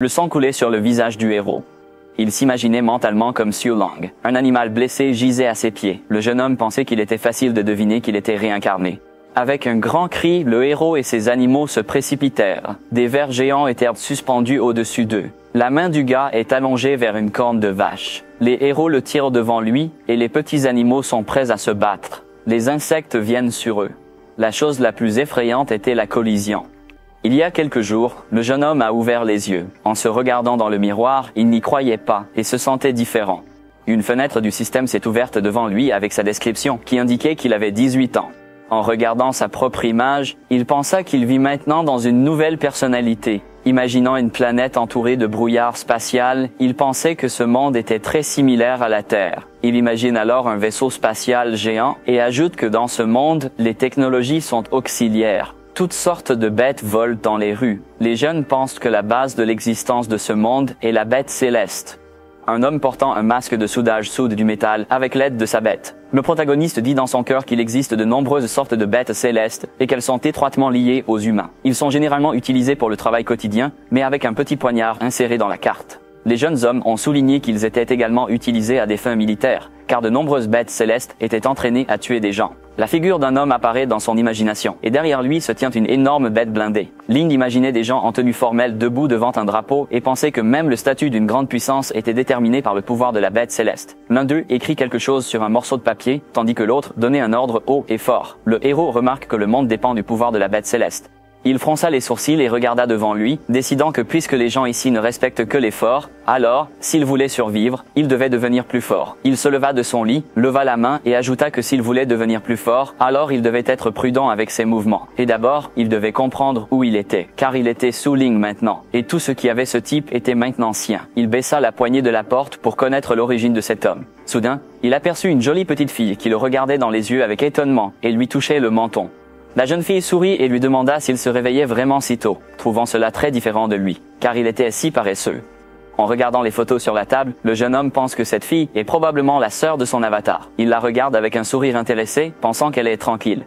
Le sang coulait sur le visage du héros. Il s'imaginait mentalement comme Siu Long. Un animal blessé gisait à ses pieds. Le jeune homme pensait qu'il était facile de deviner qu'il était réincarné. Avec un grand cri, le héros et ses animaux se précipitèrent. Des vers géants étaient suspendus au-dessus d'eux. La main du gars est allongée vers une corne de vache. Les héros le tirent devant lui et les petits animaux sont prêts à se battre. Les insectes viennent sur eux. La chose la plus effrayante était la collision. Il y a quelques jours, le jeune homme a ouvert les yeux. En se regardant dans le miroir, il n'y croyait pas et se sentait différent. Une fenêtre du système s'est ouverte devant lui avec sa description qui indiquait qu'il avait 18 ans. En regardant sa propre image, il pensa qu'il vit maintenant dans une nouvelle personnalité. Imaginant une planète entourée de brouillard spatial, il pensait que ce monde était très similaire à la Terre. Il imagine alors un vaisseau spatial géant et ajoute que dans ce monde, les technologies sont auxiliaires. Toutes sortes de bêtes volent dans les rues. Les jeunes pensent que la base de l'existence de ce monde est la bête céleste. Un homme portant un masque de soudage soude du métal avec l'aide de sa bête. Le protagoniste dit dans son cœur qu'il existe de nombreuses sortes de bêtes célestes et qu'elles sont étroitement liées aux humains. Ils sont généralement utilisés pour le travail quotidien, mais avec un petit poignard inséré dans la carte. Les jeunes hommes ont souligné qu'ils étaient également utilisés à des fins militaires, car de nombreuses bêtes célestes étaient entraînées à tuer des gens. La figure d'un homme apparaît dans son imagination, et derrière lui se tient une énorme bête blindée. Ling imaginait des gens en tenue formelle debout devant un drapeau et pensait que même le statut d'une grande puissance était déterminé par le pouvoir de la bête céleste. L'un d'eux écrit quelque chose sur un morceau de papier, tandis que l'autre donnait un ordre haut et fort. Le héros remarque que le monde dépend du pouvoir de la bête céleste. Il fronça les sourcils et regarda devant lui, décidant que puisque les gens ici ne respectent que les forts, alors, s'il voulait survivre, il devait devenir plus fort. Il se leva de son lit, leva la main et ajouta que s'il voulait devenir plus fort, alors il devait être prudent avec ses mouvements. Et d'abord, il devait comprendre où il était, car il était Su Ling maintenant, et tout ce qui avait ce type était maintenant sien. Il baissa la poignée de la porte pour connaître l'origine de cet homme. Soudain, il aperçut une jolie petite fille qui le regardait dans les yeux avec étonnement et lui touchait le menton. La jeune fille sourit et lui demanda s'il se réveillait vraiment si tôt, trouvant cela très différent de lui, car il était si paresseux. En regardant les photos sur la table, le jeune homme pense que cette fille est probablement la sœur de son avatar. Il la regarde avec un sourire intéressé, pensant qu'elle est tranquille.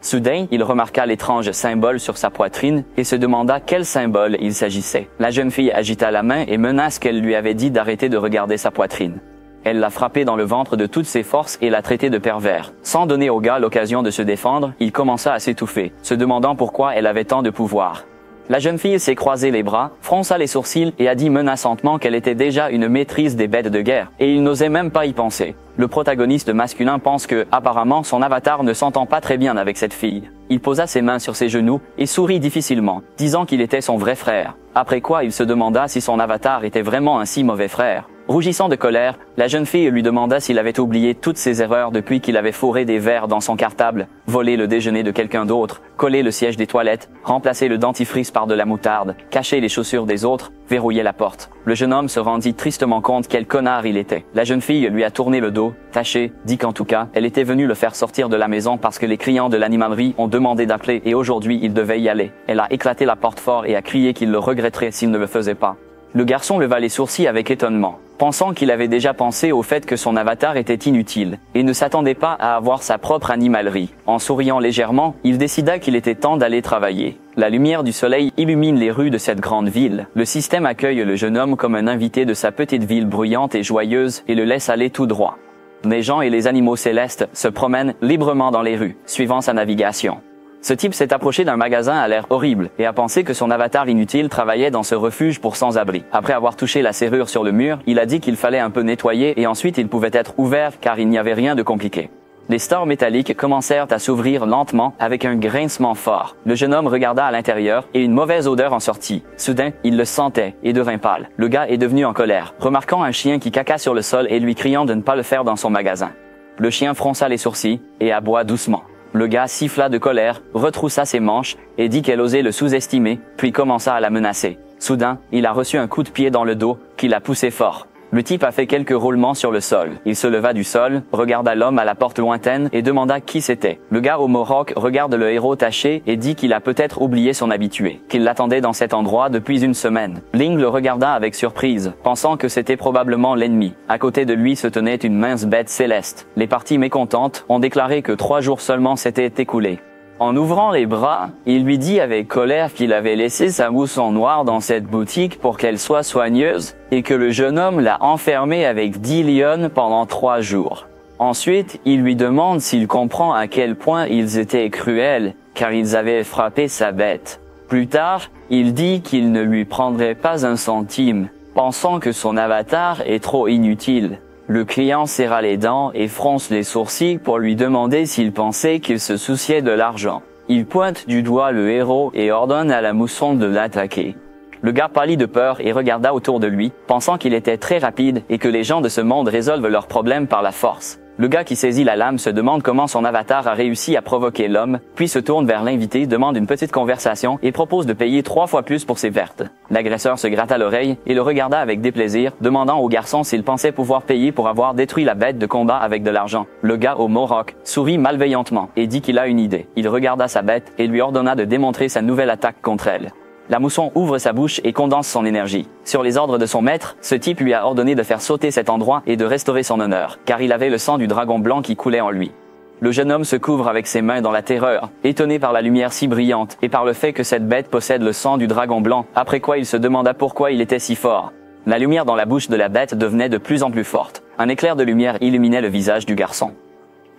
Soudain, il remarqua l'étrange symbole sur sa poitrine et se demanda quel symbole il s'agissait. La jeune fille agita la main et menace qu'elle lui avait dit d'arrêter de regarder sa poitrine. Elle l'a frappé dans le ventre de toutes ses forces et l'a traité de pervers. Sans donner au gars l'occasion de se défendre, il commença à s'étouffer, se demandant pourquoi elle avait tant de pouvoir. La jeune fille s'est croisé les bras, fronça les sourcils et a dit menaçantement qu'elle était déjà une maîtrise des bêtes de guerre, et il n'osait même pas y penser. Le protagoniste masculin pense que, apparemment, son avatar ne s'entend pas très bien avec cette fille. Il posa ses mains sur ses genoux et sourit difficilement, disant qu'il était son vrai frère. Après quoi, il se demanda si son avatar était vraiment un si mauvais frère. Rougissant de colère, la jeune fille lui demanda s'il avait oublié toutes ses erreurs depuis qu'il avait fourré des verres dans son cartable, volé le déjeuner de quelqu'un d'autre, collé le siège des toilettes, remplacé le dentifrice par de la moutarde, caché les chaussures des autres, verrouillé la porte. Le jeune homme se rendit tristement compte quel connard il était. La jeune fille lui a tourné le dos, taché, dit qu'en tout cas, elle était venue le faire sortir de la maison parce que les clients de l'animalerie ont demandé d'appeler et aujourd'hui il devait y aller. Elle a éclaté la porte fort et a crié qu'il le regretterait s'il ne le faisait pas. Le garçon leva les sourcils avec étonnement, pensant qu'il avait déjà pensé au fait que son avatar était inutile, et ne s'attendait pas à avoir sa propre animalerie. En souriant légèrement, il décida qu'il était temps d'aller travailler. La lumière du soleil illumine les rues de cette grande ville. Le système accueille le jeune homme comme un invité de sa petite ville bruyante et joyeuse et le laisse aller tout droit. Les gens et les animaux célestes se promènent librement dans les rues, suivant sa navigation. Ce type s'est approché d'un magasin à l'air horrible et a pensé que son avatar inutile travaillait dans ce refuge pour sans-abri. Après avoir touché la serrure sur le mur, il a dit qu'il fallait un peu nettoyer et ensuite il pouvait être ouvert car il n'y avait rien de compliqué. Les stores métalliques commencèrent à s'ouvrir lentement avec un grincement fort. Le jeune homme regarda à l'intérieur et une mauvaise odeur en sortit. Soudain, il le sentait et devint pâle. Le gars est devenu en colère, remarquant un chien qui caca sur le sol et lui criant de ne pas le faire dans son magasin. Le chien fronça les sourcils et aboia doucement. Le gars siffla de colère, retroussa ses manches et dit qu'elle osait le sous-estimer, puis commença à la menacer. Soudain, il a reçu un coup de pied dans le dos, qui l'a poussé fort. Le type a fait quelques roulements sur le sol. Il se leva du sol, regarda l'homme à la porte lointaine et demanda qui c'était. Le gars au mohawk regarde le héros taché et dit qu'il a peut-être oublié son habitué, qu'il l'attendait dans cet endroit depuis une semaine. Ling le regarda avec surprise, pensant que c'était probablement l'ennemi. À côté de lui se tenait une mince bête céleste. Les parties mécontentes ont déclaré que 3 jours seulement s'étaient écoulés. En ouvrant les bras, il lui dit avec colère qu'il avait laissé sa mousson noire dans cette boutique pour qu'elle soit soigneuse et que le jeune homme l'a enfermée avec 10 lionnes pendant 3 jours. Ensuite, il lui demande s'il comprend à quel point ils étaient cruels, car ils avaient frappé sa bête. Plus tard, il dit qu'il ne lui prendrait pas un centime, pensant que son avatar est trop inutile. Le client serra les dents et fronce les sourcils pour lui demander s'il pensait qu'il se souciait de l'argent. Il pointe du doigt le héros et ordonne à la mousson de l'attaquer. Le gars pâlit de peur et regarda autour de lui, pensant qu'il était très rapide et que les gens de ce monde résolvent leurs problèmes par la force. Le gars qui saisit la lame se demande comment son avatar a réussi à provoquer l'homme, puis se tourne vers l'invité, demande une petite conversation et propose de payer 3 fois plus pour ses vertes. L'agresseur se gratta l'oreille et le regarda avec déplaisir, demandant au garçon s'il pensait pouvoir payer pour avoir détruit la bête de combat avec de l'argent. Le gars au mohawk sourit malveillantement et dit qu'il a une idée. Il regarda sa bête et lui ordonna de démontrer sa nouvelle attaque contre elle. La mousson ouvre sa bouche et condense son énergie. Sur les ordres de son maître, ce type lui a ordonné de faire sauter cet endroit et de restaurer son honneur, car il avait le sang du dragon blanc qui coulait en lui. Le jeune homme se couvre avec ses mains dans la terreur, étonné par la lumière si brillante et par le fait que cette bête possède le sang du dragon blanc, après quoi il se demanda pourquoi il était si fort. La lumière dans la bouche de la bête devenait de plus en plus forte. Un éclair de lumière illuminait le visage du garçon.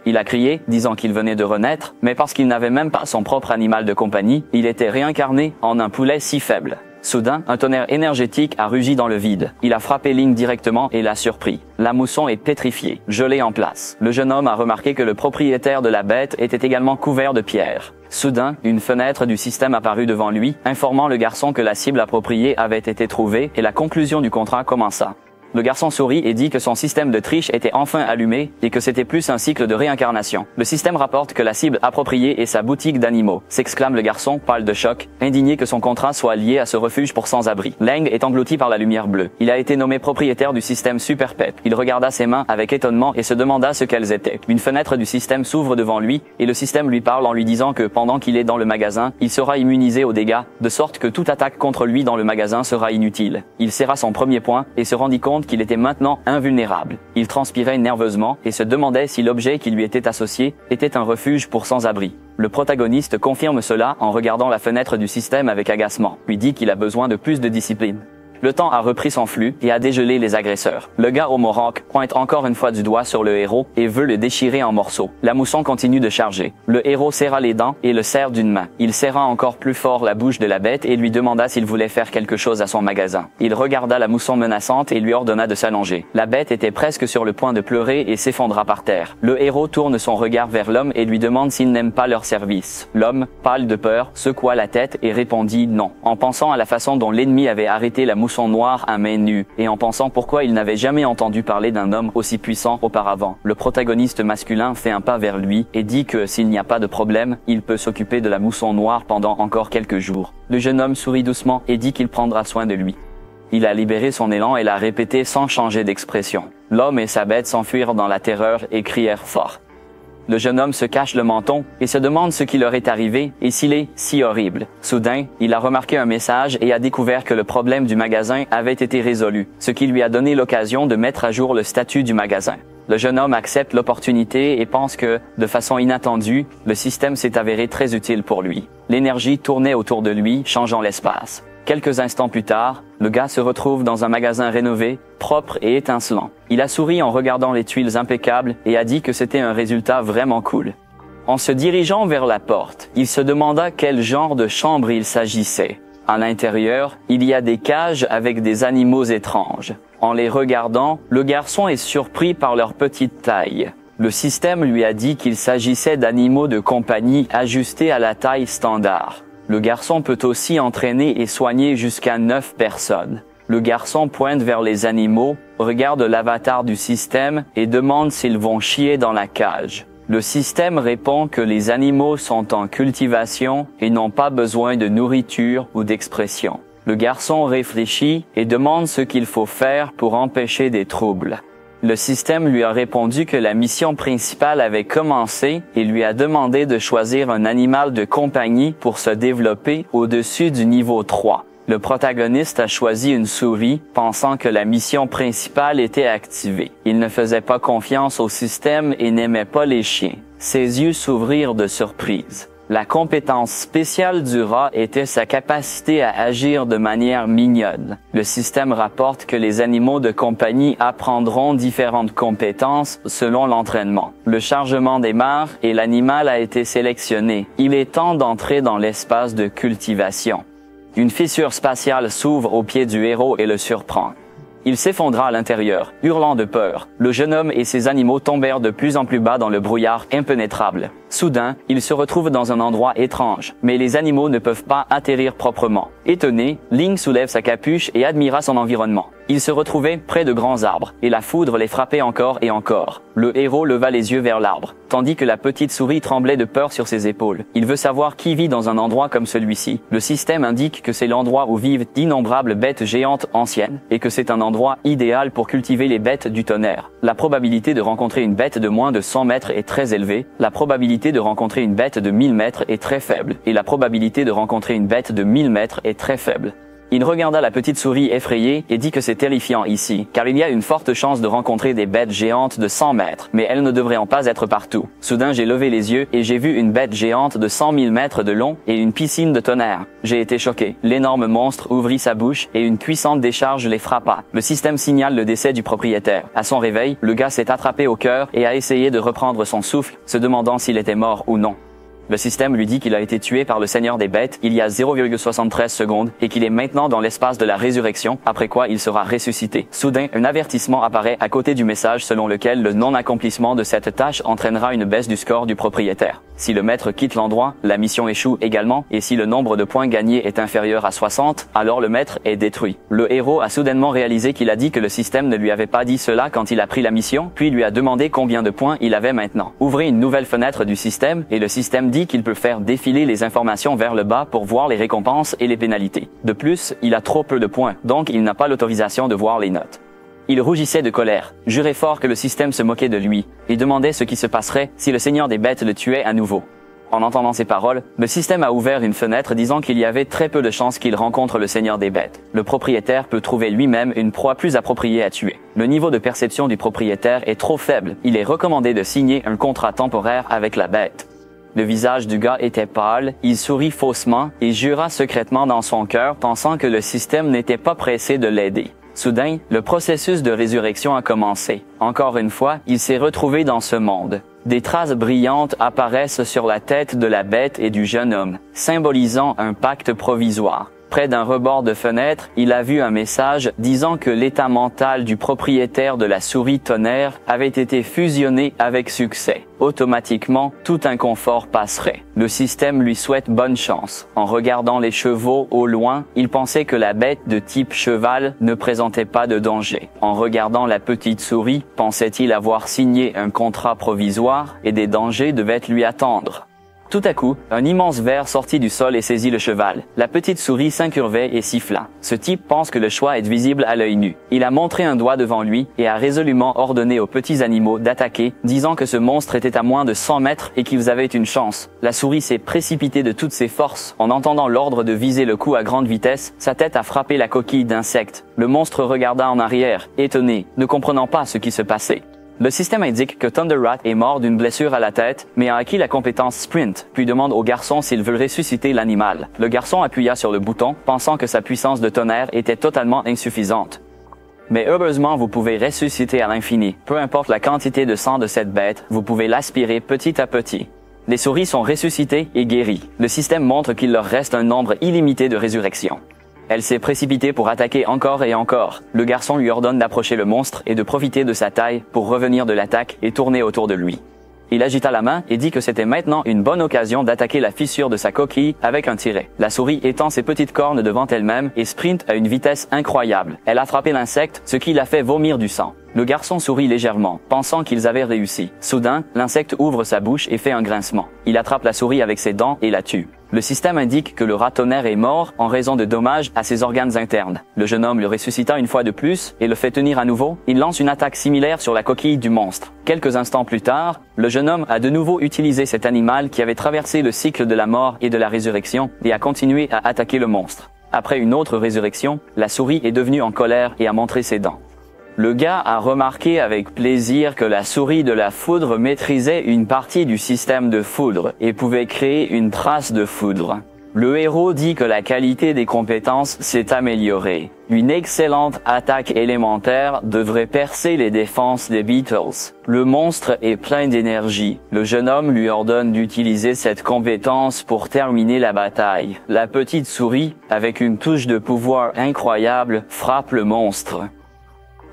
Il a crié, disant qu'il venait de renaître, mais parce qu'il n'avait même pas son propre animal de compagnie, il était réincarné en un poulet si faible. Soudain, un tonnerre énergétique a rugi dans le vide. Il a frappé Ling directement et l'a surpris. La mousson est pétrifiée, gelée en place. Le jeune homme a remarqué que le propriétaire de la bête était également couvert de pierres. Soudain, une fenêtre du système apparut devant lui, informant le garçon que la cible appropriée avait été trouvée et la conclusion du contrat commença. Le garçon sourit et dit que son système de triche était enfin allumé et que c'était plus un cycle de réincarnation. Le système rapporte que la cible appropriée est sa boutique d'animaux, s'exclame le garçon, pâle de choc, indigné que son contrat soit lié à ce refuge pour sans-abri. Leng est englouti par la lumière bleue. Il a été nommé propriétaire du système Super Pet. Il regarda ses mains avec étonnement et se demanda ce qu'elles étaient. Une fenêtre du système s'ouvre devant lui et le système lui parle en lui disant que pendant qu'il est dans le magasin, il sera immunisé aux dégâts, de sorte que toute attaque contre lui dans le magasin sera inutile. Il serra son premier poing et se rendit compte qu'il était maintenant invulnérable. Il transpirait nerveusement et se demandait si l'objet qui lui était associé était un refuge pour sans-abri. Le protagoniste confirme cela en regardant la fenêtre du système avec agacement, lui dit qu'il a besoin de plus de discipline. Le temps a repris son flux et a dégelé les agresseurs. Le gars au mohawk pointe encore une fois du doigt sur le héros et veut le déchirer en morceaux. La mousson continue de charger. Le héros serra les dents et le serre d'une main. Il serra encore plus fort la bouche de la bête et lui demanda s'il voulait faire quelque chose à son magasin. Il regarda la mousson menaçante et lui ordonna de s'allonger. La bête était presque sur le point de pleurer et s'effondra par terre. Le héros tourne son regard vers l'homme et lui demande s'il n'aime pas leur service. L'homme, pâle de peur, secoua la tête et répondit non, en pensant à la façon dont l'ennemi avait arrêté la mousson noire à main nue, et en pensant pourquoi il n'avait jamais entendu parler d'un homme aussi puissant auparavant. Le protagoniste masculin fait un pas vers lui et dit que s'il n'y a pas de problème, il peut s'occuper de la mousson noire pendant encore quelques jours. Le jeune homme sourit doucement et dit qu'il prendra soin de lui. Il a libéré son élan et l'a répété sans changer d'expression. L'homme et sa bête s'enfuirent dans la terreur et crièrent fort. Le jeune homme se cache le menton et se demande ce qui leur est arrivé et s'il est si horrible. Soudain, il a remarqué un message et a découvert que le problème du magasin avait été résolu, ce qui lui a donné l'occasion de mettre à jour le statut du magasin. Le jeune homme accepte l'opportunité et pense que, de façon inattendue, le système s'est avéré très utile pour lui. L'énergie tournait autour de lui, changeant l'espace. Quelques instants plus tard, le gars se retrouve dans un magasin rénové, propre et étincelant. Il a souri en regardant les tuiles impeccables et a dit que c'était un résultat vraiment cool. En se dirigeant vers la porte, il se demanda quel genre de chambre il s'agissait. À l'intérieur, il y a des cages avec des animaux étranges. En les regardant, le garçon est surpris par leur petite taille. Le système lui a dit qu'il s'agissait d'animaux de compagnie ajustés à la taille standard. Le garçon peut aussi entraîner et soigner jusqu'à 9 personnes. Le garçon pointe vers les animaux, regarde l'avatar du système et demande s'ils vont chier dans la cage. Le système répond que les animaux sont en cultivation et n'ont pas besoin de nourriture ou d'expression. Le garçon réfléchit et demande ce qu'il faut faire pour empêcher des troubles. Le système lui a répondu que la mission principale avait commencé et lui a demandé de choisir un animal de compagnie pour se développer au-dessus du niveau 3. Le protagoniste a choisi une souris, pensant que la mission principale était activée. Il ne faisait pas confiance au système et n'aimait pas les chiens. Ses yeux s'ouvrirent de surprise. La compétence spéciale du rat était sa capacité à agir de manière mignonne. Le système rapporte que les animaux de compagnie apprendront différentes compétences selon l'entraînement. Le chargement démarre et l'animal a été sélectionné. Il est temps d'entrer dans l'espace de cultivation. Une fissure spatiale s'ouvre au pied du héros et le surprend. Il s'effondra à l'intérieur, hurlant de peur. Le jeune homme et ses animaux tombèrent de plus en plus bas dans le brouillard impénétrable. Soudain, il se retrouve dans un endroit étrange, mais les animaux ne peuvent pas atterrir proprement. Étonné, Ling soulève sa capuche et admira son environnement. Il se retrouvait près de grands arbres, et la foudre les frappait encore et encore. Le héros leva les yeux vers l'arbre, tandis que la petite souris tremblait de peur sur ses épaules. Il veut savoir qui vit dans un endroit comme celui-ci. Le système indique que c'est l'endroit où vivent d'innombrables bêtes géantes anciennes, et que c'est un endroit idéal pour cultiver les bêtes du tonnerre. La probabilité de rencontrer une bête de moins de 100 mètres est très élevée, la probabilité de rencontrer une bête de 1000 mètres est très faible, et la probabilité de rencontrer une bête de 1000 mètres est très faible. Il regarda la petite souris effrayée et dit que c'est terrifiant ici, car il y a une forte chance de rencontrer des bêtes géantes de 100 mètres, mais elles ne devraient pas être partout. Soudain, j'ai levé les yeux et j'ai vu une bête géante de 100 000 mètres de long et une piscine de tonnerre. J'ai été choqué. L'énorme monstre ouvrit sa bouche et une puissante décharge les frappa. Le système signale le décès du propriétaire. À son réveil, le gars s'est attrapé au cœur et a essayé de reprendre son souffle, se demandant s'il était mort ou non. Le système lui dit qu'il a été tué par le Seigneur des Bêtes il y a 0,73 secondes et qu'il est maintenant dans l'espace de la résurrection, après quoi il sera ressuscité. Soudain, un avertissement apparaît à côté du message selon lequel le non-accomplissement de cette tâche entraînera une baisse du score du propriétaire. Si le maître quitte l'endroit, la mission échoue également, et si le nombre de points gagnés est inférieur à 60, alors le maître est détruit. Le héros a soudainement réalisé qu'il a dit que le système ne lui avait pas dit cela quand il a pris la mission, puis lui a demandé combien de points il avait maintenant. Ouvrez une nouvelle fenêtre du système, et le système dit qu'il peut faire défiler les informations vers le bas pour voir les récompenses et les pénalités. De plus, il a trop peu de points, donc il n'a pas l'autorisation de voir les notes. Il rougissait de colère, jurait fort que le système se moquait de lui, et demandait ce qui se passerait si le Seigneur des Bêtes le tuait à nouveau. En entendant ces paroles, le système a ouvert une fenêtre disant qu'il y avait très peu de chances qu'il rencontre le Seigneur des Bêtes. Le propriétaire peut trouver lui-même une proie plus appropriée à tuer. Le niveau de perception du propriétaire est trop faible. Il est recommandé de signer un contrat temporaire avec la bête. Le visage du gars était pâle, il sourit faussement et jura secrètement dans son cœur, pensant que le système n'était pas pressé de l'aider. Soudain, le processus de résurrection a commencé. Encore une fois, il s'est retrouvé dans ce monde. Des traces brillantes apparaissent sur la tête de la bête et du jeune homme, symbolisant un pacte provisoire. Près d'un rebord de fenêtre, il a vu un message disant que l'état mental du propriétaire de la souris tonnerre avait été fusionné avec succès. Automatiquement, tout inconfort passerait. Le système lui souhaite bonne chance. En regardant les chevaux au loin, il pensait que la bête de type cheval ne présentait pas de danger. En regardant la petite souris, pensait-il avoir signé un contrat provisoire et des dangers devaient lui attendre. Tout à coup, un immense ver sortit du sol et saisit le cheval. La petite souris s'incurvait et siffla. Ce type pense que le choix est visible à l'œil nu. Il a montré un doigt devant lui et a résolument ordonné aux petits animaux d'attaquer, disant que ce monstre était à moins de 100 mètres et qu'ils avaient une chance. La souris s'est précipitée de toutes ses forces. En entendant l'ordre de viser le coup à grande vitesse, sa tête a frappé la coquille d'insecte. Le monstre regarda en arrière, étonné, ne comprenant pas ce qui se passait. Le système indique que Thunder Rat est mort d'une blessure à la tête, mais a acquis la compétence Sprint, puis demande au garçon s'il veut ressusciter l'animal. Le garçon appuya sur le bouton, pensant que sa puissance de tonnerre était totalement insuffisante. Mais heureusement, vous pouvez ressusciter à l'infini. Peu importe la quantité de sang de cette bête, vous pouvez l'aspirer petit à petit. Les souris sont ressuscitées et guéries. Le système montre qu'il leur reste un nombre illimité de résurrections. Elle s'est précipitée pour attaquer encore et encore. Le garçon lui ordonne d'approcher le monstre et de profiter de sa taille pour revenir de l'attaque et tourner autour de lui. Il agita la main et dit que c'était maintenant une bonne occasion d'attaquer la fissure de sa coquille avec un tiret. La souris étend ses petites cornes devant elle-même et sprint à une vitesse incroyable. Elle a frappé l'insecte, ce qui l'a fait vomir du sang. Le garçon sourit légèrement, pensant qu'ils avaient réussi. Soudain, l'insecte ouvre sa bouche et fait un grincement. Il attrape la souris avec ses dents et la tue. Le système indique que le rat tonnerre est mort en raison de dommages à ses organes internes. Le jeune homme le ressuscita une fois de plus et le fait tenir à nouveau. Il lance une attaque similaire sur la coquille du monstre. Quelques instants plus tard, le jeune homme a de nouveau utilisé cet animal qui avait traversé le cycle de la mort et de la résurrection et a continué à attaquer le monstre. Après une autre résurrection, la souris est devenue en colère et a montré ses dents. Le gars a remarqué avec plaisir que la souris de la foudre maîtrisait une partie du système de foudre et pouvait créer une trace de foudre. Le héros dit que la qualité des compétences s'est améliorée. Une excellente attaque élémentaire devrait percer les défenses des Beatles. Le monstre est plein d'énergie. Le jeune homme lui ordonne d'utiliser cette compétence pour terminer la bataille. La petite souris, avec une touche de pouvoir incroyable, frappe le monstre.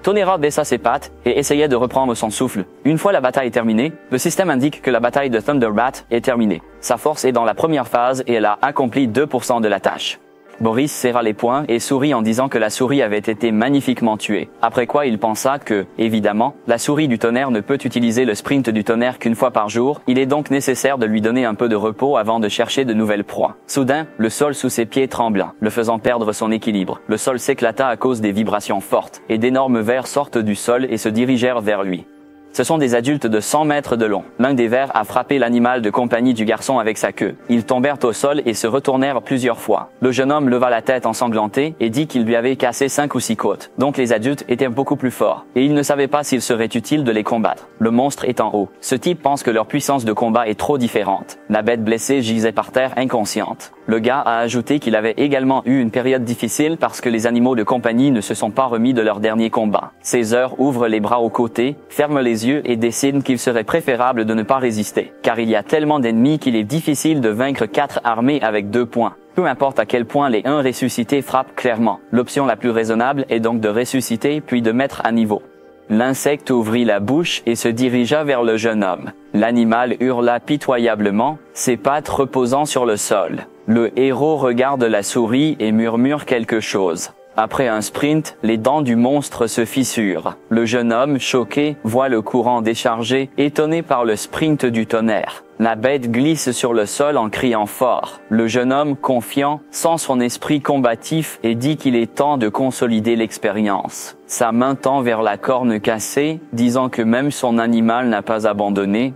Tonera baissa ses pattes et essayait de reprendre son souffle. Une fois la bataille terminée, le système indique que la bataille de Thunderbat est terminée. Sa force est dans la première phase et elle a accompli 2% de la tâche. Boris serra les poings et sourit en disant que la souris avait été magnifiquement tuée. Après quoi il pensa que, évidemment, la souris du tonnerre ne peut utiliser le sprint du tonnerre qu'une fois par jour, il est donc nécessaire de lui donner un peu de repos avant de chercher de nouvelles proies. Soudain, le sol sous ses pieds trembla, le faisant perdre son équilibre. Le sol s'éclata à cause des vibrations fortes, et d'énormes vers sortent du sol et se dirigèrent vers lui. Ce sont des adultes de 100 mètres de long. L'un des vers a frappé l'animal de compagnie du garçon avec sa queue. Ils tombèrent au sol et se retournèrent plusieurs fois. Le jeune homme leva la tête ensanglanté et dit qu'il lui avait cassé 5 ou 6 côtes. Donc les adultes étaient beaucoup plus forts. Et il ne savait pas s'il serait utile de les combattre. Le monstre est en haut. Ce type pense que leur puissance de combat est trop différente. La bête blessée gisait par terre inconsciente. Le gars a ajouté qu'il avait également eu une période difficile parce que les animaux de compagnie ne se sont pas remis de leur dernier combat. Caesar ouvre les bras aux côtés, ferme les yeux et décide qu'il serait préférable de ne pas résister, car il y a tellement d'ennemis qu'il est difficile de vaincre 4 armées avec 2 points. Peu importe à quel point les 1 ressuscités frappent clairement. L'option la plus raisonnable est donc de ressusciter puis de mettre à niveau. L'insecte ouvrit la bouche et se dirigea vers le jeune homme. L'animal hurla pitoyablement, ses pattes reposant sur le sol. Le héros regarde la souris et murmure quelque chose. Après un sprint, les dents du monstre se fissurent. Le jeune homme, choqué, voit le courant déchargé, étonné par le sprint du tonnerre. La bête glisse sur le sol en criant fort. Le jeune homme, confiant, sent son esprit combatif et dit qu'il est temps de consolider l'expérience. Sa main tend vers la corne cassée, disant que même son animal n'a pas abandonné.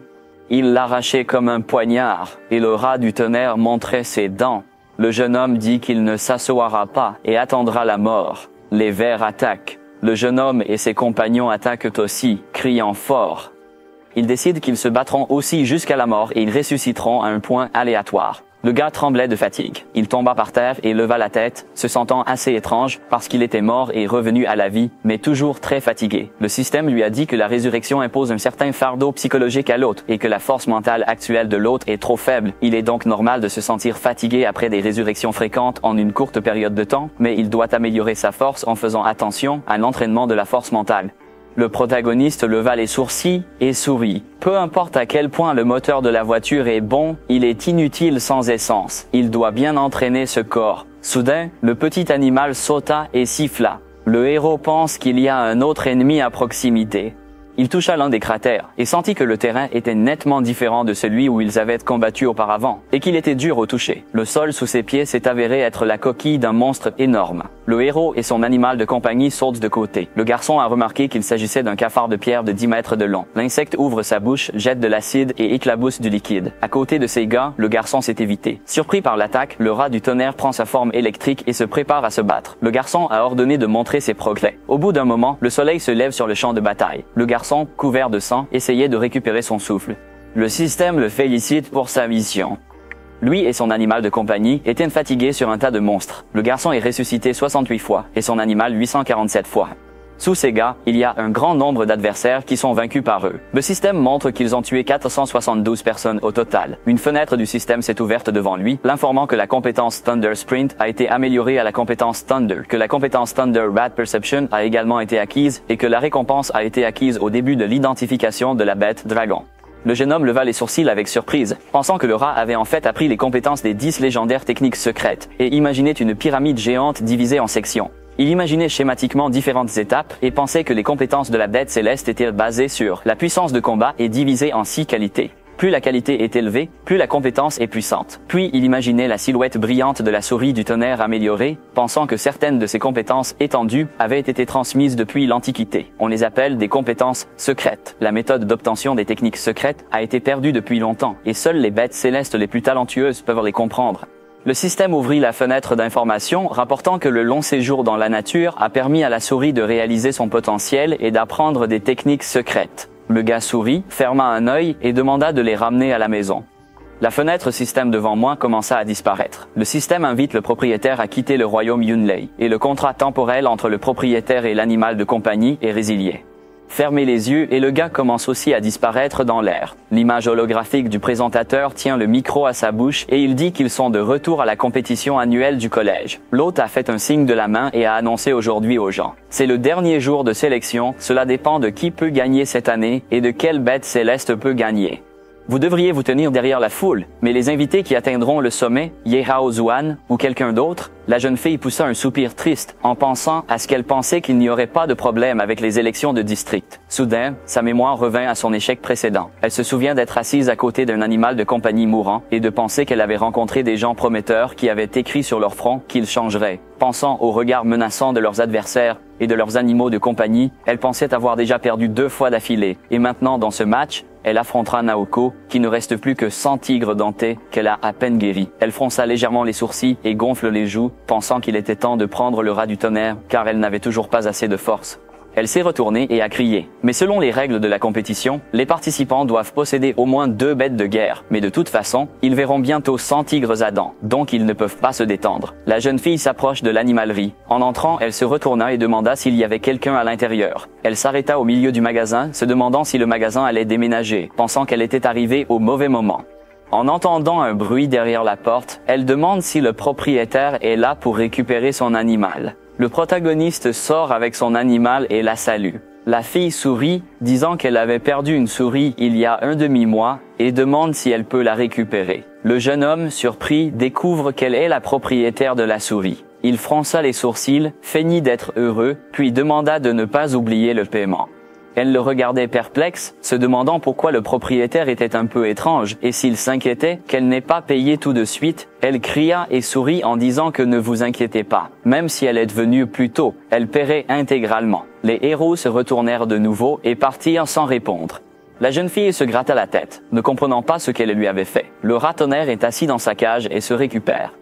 Il l'arrachait comme un poignard, et le rat du tonnerre montrait ses dents. Le jeune homme dit qu'il ne s'assoira pas et attendra la mort. Les vers attaquent. Le jeune homme et ses compagnons attaquent aussi, criant fort. Ils décident qu'ils se battront aussi jusqu'à la mort et ils ressusciteront à un point aléatoire. Le gars tremblait de fatigue. Il tomba par terre et leva la tête, se sentant assez étrange parce qu'il était mort et revenu à la vie, mais toujours très fatigué. Le système lui a dit que la résurrection impose un certain fardeau psychologique à l'hôte et que la force mentale actuelle de l'hôte est trop faible. Il est donc normal de se sentir fatigué après des résurrections fréquentes en une courte période de temps, mais il doit améliorer sa force en faisant attention à l'entraînement de la force mentale. Le protagoniste leva les sourcils et sourit. Peu importe à quel point le moteur de la voiture est bon, il est inutile sans essence. Il doit bien entraîner ce corps. Soudain, le petit animal sauta et siffla. Le héros pense qu'il y a un autre ennemi à proximité. Il toucha l'un des cratères et sentit que le terrain était nettement différent de celui où ils avaient combattu auparavant et qu'il était dur au toucher. Le sol sous ses pieds s'est avéré être la coquille d'un monstre énorme. Le héros et son animal de compagnie sautent de côté. Le garçon a remarqué qu'il s'agissait d'un cafard de pierre de 10 mètres de long. L'insecte ouvre sa bouche, jette de l'acide et éclabousse du liquide. À côté de ses gars, le garçon s'est évité. Surpris par l'attaque, le rat du tonnerre prend sa forme électrique et se prépare à se battre. Le garçon a ordonné de montrer ses progrès. Au bout d'un moment, le soleil se lève sur le champ de bataille. Le garçon, couvert de sang, essayait de récupérer son souffle. Le système le félicite pour sa mission. Lui et son animal de compagnie étaient fatigués sur un tas de monstres. Le garçon est ressuscité 68 fois et son animal 847 fois. Sous ces gars, il y a un grand nombre d'adversaires qui sont vaincus par eux. Le système montre qu'ils ont tué 472 personnes au total. Une fenêtre du système s'est ouverte devant lui, l'informant que la compétence Thunder Sprint a été améliorée à la compétence Thunder, que la compétence Thunder Rat Perception a également été acquise et que la récompense a été acquise au début de l'identification de la bête dragon. Le jeune homme leva les sourcils avec surprise, pensant que le rat avait en fait appris les compétences des 10 légendaires techniques secrètes, et imaginait une pyramide géante divisée en sections. Il imaginait schématiquement différentes étapes et pensait que les compétences de la bête céleste étaient basées sur la puissance de combat et divisée en 6 qualités. Plus la qualité est élevée, plus la compétence est puissante. Puis il imaginait la silhouette brillante de la souris du tonnerre améliorée, pensant que certaines de ses compétences étendues avaient été transmises depuis l'Antiquité. On les appelle des compétences secrètes. La méthode d'obtention des techniques secrètes a été perdue depuis longtemps, et seules les bêtes célestes les plus talentueuses peuvent les comprendre. Le système ouvrit la fenêtre d'information, rapportant que le long séjour dans la nature a permis à la souris de réaliser son potentiel et d'apprendre des techniques secrètes. Le gars sourit, ferma un œil et demanda de les ramener à la maison. La fenêtre système devant moi commença à disparaître. Le système invite le propriétaire à quitter le royaume Yunlei et le contrat temporel entre le propriétaire et l'animal de compagnie est résilié. Fermez les yeux et le gars commence aussi à disparaître dans l'air. L'image holographique du présentateur tient le micro à sa bouche et il dit qu'ils sont de retour à la compétition annuelle du collège. L'hôte a fait un signe de la main et a annoncé aujourd'hui aux gens. C'est le dernier jour de sélection, cela dépend de qui peut gagner cette année et de quelle bête céleste peut gagner. Vous devriez vous tenir derrière la foule, mais les invités qui atteindront le sommet, Yehao Zuan ou quelqu'un d'autre, la jeune fille poussa un soupir triste en pensant à ce qu'elle pensait qu'il n'y aurait pas de problème avec les élections de district. Soudain, sa mémoire revint à son échec précédent. Elle se souvient d'être assise à côté d'un animal de compagnie mourant et de penser qu'elle avait rencontré des gens prometteurs qui avaient écrit sur leur front qu'ils changeraient. Pensant aux regards menaçants de leurs adversaires et de leurs animaux de compagnie, elle pensait avoir déjà perdu 2 fois d'affilée. Et maintenant, dans ce match, elle affrontera Naoko, qui ne reste plus que 100 tigres dentés qu'elle a à peine guéris. Elle fronça légèrement les sourcils et gonfle les joues, pensant qu'il était temps de prendre le rat du tonnerre, car elle n'avait toujours pas assez de force. Elle s'est retournée et a crié. Mais selon les règles de la compétition, les participants doivent posséder au moins 2 bêtes de guerre. Mais de toute façon, ils verront bientôt 100 tigres à dents, donc ils ne peuvent pas se détendre. La jeune fille s'approche de l'animalerie. En entrant, elle se retourna et demanda s'il y avait quelqu'un à l'intérieur. Elle s'arrêta au milieu du magasin, se demandant si le magasin allait déménager, pensant qu'elle était arrivée au mauvais moment. En entendant un bruit derrière la porte, elle demande si le propriétaire est là pour récupérer son animal. Le protagoniste sort avec son animal et la salue. La fille sourit, disant qu'elle avait perdu une souris il y a un demi-mois et demande si elle peut la récupérer. Le jeune homme, surpris, découvre qu'elle est la propriétaire de la souris. Il fronça les sourcils, feignit d'être heureux, puis demanda de ne pas oublier le paiement. Elle le regardait perplexe, se demandant pourquoi le propriétaire était un peu étrange, et s'il s'inquiétait qu'elle n'ait pas payé tout de suite, elle cria et sourit en disant que ne vous inquiétez pas. Même si elle est venue plus tôt, elle paierait intégralement. Les héros se retournèrent de nouveau et partirent sans répondre. La jeune fille se gratta la tête, ne comprenant pas ce qu'elle lui avait fait. Le rat-tonnerre est assis dans sa cage et se récupère.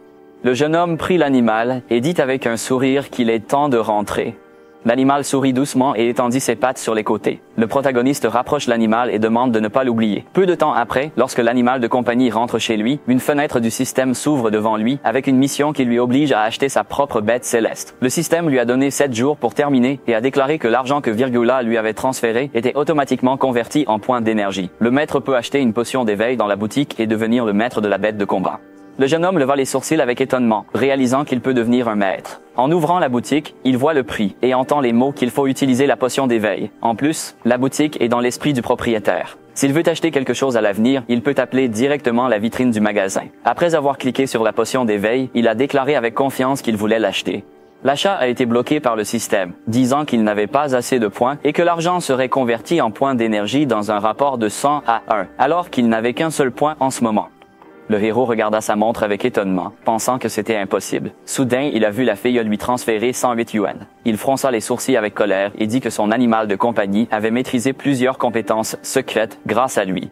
Le jeune homme prit l'animal et dit avec un sourire qu'il est temps de rentrer. L'animal sourit doucement et étendit ses pattes sur les côtés. Le protagoniste rapproche l'animal et demande de ne pas l'oublier. Peu de temps après, lorsque l'animal de compagnie rentre chez lui, une fenêtre du système s'ouvre devant lui avec une mission qui lui oblige à acheter sa propre bête céleste. Le système lui a donné 7 jours pour terminer et a déclaré que l'argent que Virgula lui avait transféré était automatiquement converti en points d'énergie. Le maître peut acheter une potion d'éveil dans la boutique et devenir le maître de la bête de combat. Le jeune homme leva les sourcils avec étonnement, réalisant qu'il peut devenir un maître. En ouvrant la boutique, il voit le prix et entend les mots qu'il faut utiliser la potion d'éveil. En plus, la boutique est dans l'esprit du propriétaire. S'il veut acheter quelque chose à l'avenir, il peut appeler directement la vitrine du magasin. Après avoir cliqué sur la potion d'éveil, il a déclaré avec confiance qu'il voulait l'acheter. L'achat a été bloqué par le système, disant qu'il n'avait pas assez de points et que l'argent serait converti en points d'énergie dans un rapport de 100 à 1, alors qu'il n'avait qu'un seul point en ce moment. Le héros regarda sa montre avec étonnement, pensant que c'était impossible. Soudain, il a vu la fille lui transférer 108 yuan. Il fronça les sourcils avec colère et dit que son animal de compagnie avait maîtrisé plusieurs compétences secrètes grâce à lui.